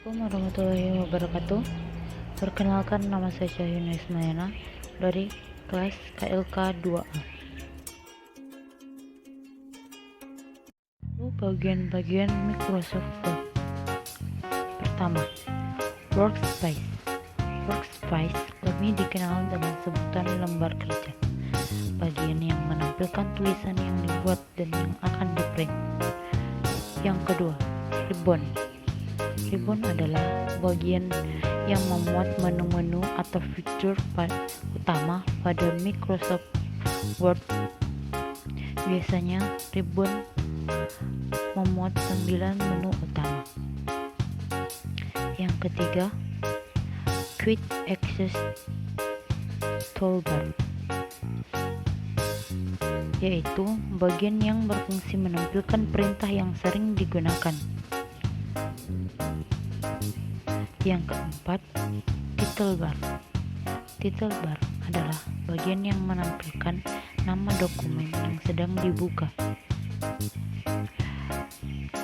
Assalamualaikum warahmatullahi wabarakatuh. Perkenalkan, nama saya Syahina Ismayana dari kelas KLK 2A. Bagian-bagian Microsoft Word. Pertama, Workspace. Workspace lebih dikenal dengan sebutan lembar kerja. Bagian yang menampilkan tulisan yang dibuat dan yang akan di-print. Yang kedua, Ribbon. Ribbon adalah bagian yang memuat menu-menu atau fitur utama pada Microsoft Word. Biasanya Ribbon memuat 9 menu utama. Yang ketiga, Quick Access Toolbar, yaitu bagian yang berfungsi menampilkan perintah yang sering digunakan. Yang keempat, Title Bar. Title Bar adalah bagian yang menampilkan nama dokumen yang sedang dibuka.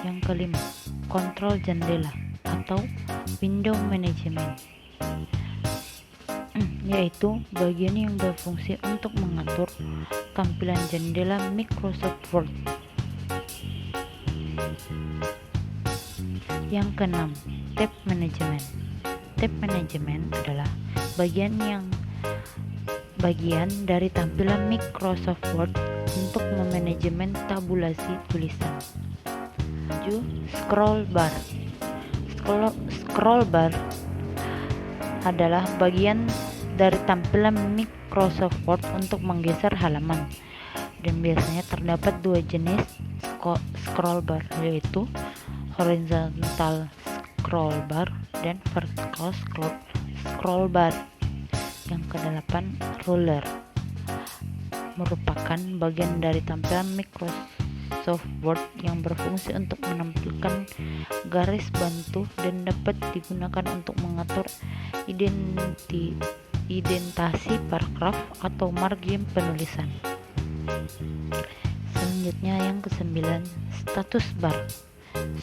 Yang kelima, Kontrol Jendela atau Window Management, yaitu bagian yang berfungsi untuk mengatur tampilan jendela Microsoft Word. Yang keenam, Tab Management. Tab Management adalah bagian dari tampilan Microsoft Word untuk memanajemen tabulasi tulisan. 7. Scroll Bar. Scroll Bar adalah bagian dari tampilan Microsoft Word untuk menggeser halaman, dan biasanya terdapat dua jenis scroll bar, yaitu horizontal scroll bar dan vertical scroll bar. Yang kedelapan, ruler, merupakan bagian dari tampilan Microsoft Word yang berfungsi untuk menampilkan garis bantu dan dapat digunakan untuk mengatur indentasi paragraf atau margin penulisan. Selanjutnya yang kesembilan, Status Bar.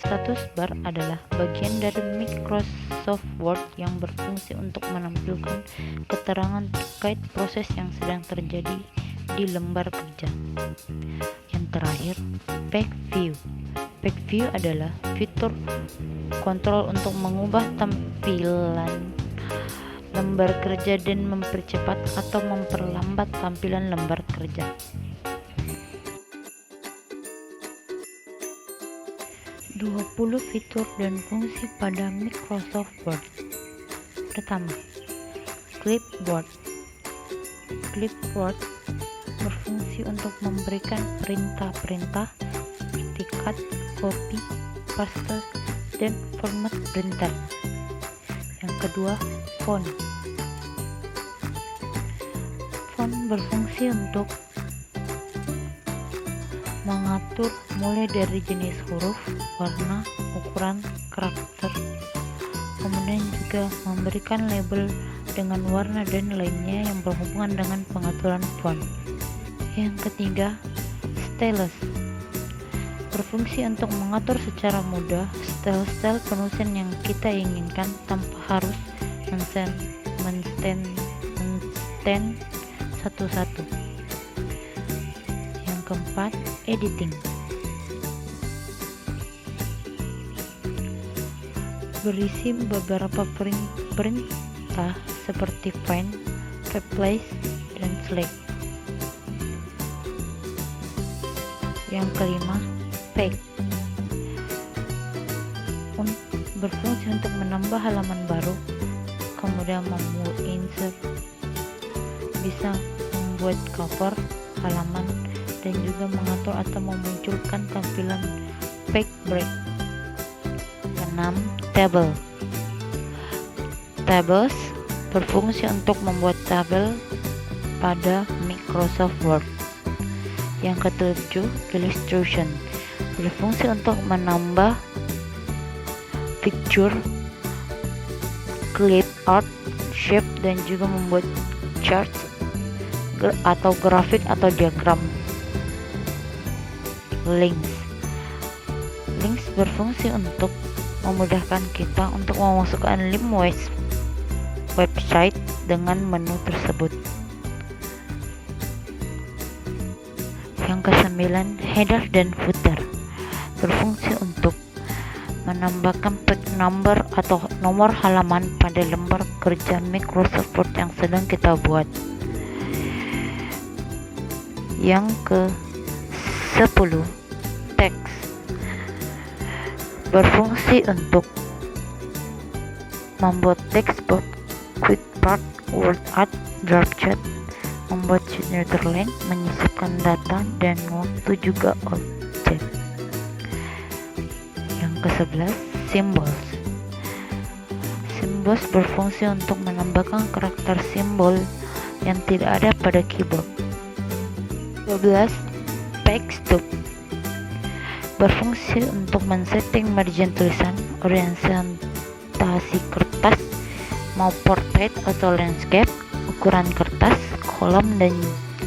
Status Bar adalah bagian dari Microsoft Word yang berfungsi untuk menampilkan keterangan terkait proses yang sedang terjadi di lembar kerja. Yang terakhir, Page View. Page View adalah fitur kontrol untuk mengubah tampilan lembar kerja dan mempercepat atau memperlambat tampilan lembar kerja. Dua 20 fitur dan fungsi pada Microsoft Word. Pertama, Clipboard. Clipboard berfungsi untuk memberikan perintah-perintah seperti cut, copy, paste, dan format printer. Yang kedua, Font. Font berfungsi untuk mengatur mulai dari jenis huruf, warna, ukuran, karakter, kemudian juga memberikan label dengan warna dan lainnya yang berhubungan dengan pengaturan font. Yang ketiga, Stylus, berfungsi untuk mengatur secara mudah style penulisan yang kita inginkan tanpa harus men-scan satu-satu. Yang keempat, Editing, berisi beberapa perintah seperti find, replace, dan select. Yang kelima, Paste, berfungsi untuk menambah halaman baru, kemudian insert, bisa membuat cover halaman, dan juga mengatur atau memunculkan tampilan page break. 6. Table. Tables berfungsi untuk membuat tabel pada Microsoft Word. Yang ketujuh, Illustration, berfungsi untuk menambah picture, clip art, shape, dan juga membuat charts atau grafik atau diagram. Links berfungsi untuk memudahkan kita untuk memasukkan link website dengan menu tersebut. Yang ke-9, header dan footer berfungsi untuk menambahkan page number atau nomor halaman pada lembar kerja Microsoft Word yang sedang kita buat. Yang ke-10, teks berfungsi untuk membuat text box, quick part, word art, draft chat, membuat Netherlands, menyisipkan data dan waktu juga objek. Yang ke-11, symbols. Symbols berfungsi untuk menambahkan karakter simbol yang tidak ada pada keyboard. 12, page-tube berfungsi untuk men-setting margin tulisan, orientasi kertas, mau portrait atau landscape, ukuran kertas, kolom dan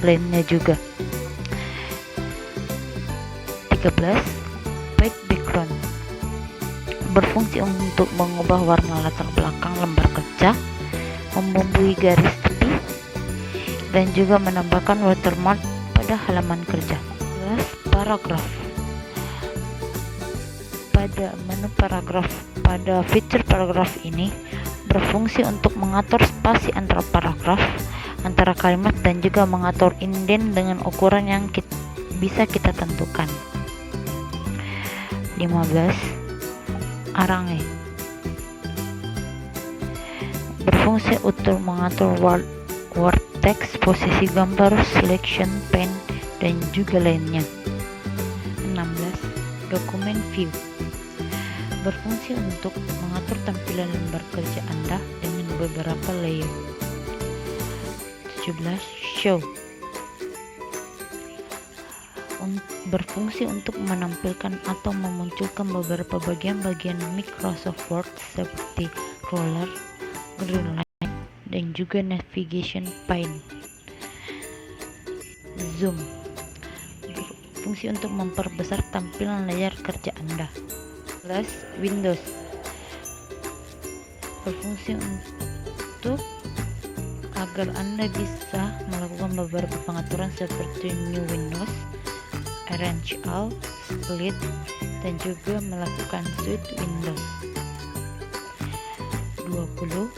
lainnya juga. 13, page background berfungsi untuk mengubah warna latar belakang lembar kerja, membumbui garis tepi, dan juga menambahkan watermark pada halaman kerja. 11, paragraf. Pada menu paragraf, pada fitur paragraf ini berfungsi untuk mengatur spasi antara paragraf, antara kalimat, dan juga mengatur indent dengan ukuran yang bisa kita tentukan. 15, arrange berfungsi untuk mengatur word text, posisi gambar, selection, pen, dan juga lainnya. 16, dokumen view berfungsi untuk mengatur tampilan lembar kerja Anda dengan beberapa layer. 17, show berfungsi untuk menampilkan atau memunculkan beberapa bagian-bagian Microsoft Word seperti roller, green line, dan juga navigation pane. Zoom berfungsi untuk memperbesar tampilan layar kerja Anda. Windows berfungsi untuk agar Anda bisa melakukan beberapa pengaturan seperti New Windows, Arrange All, Split, dan juga melakukan Switch Windows. 20,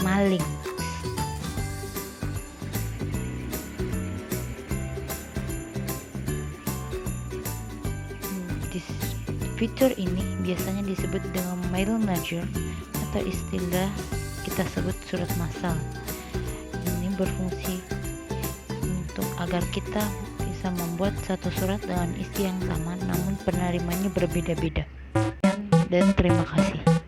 maling fitur ini biasanya disebut dengan mail merger atau istilah kita sebut surat massal. Ini berfungsi untuk agar kita bisa membuat satu surat dengan isi yang sama namun penerimanya berbeda-beda. Dan terima kasih.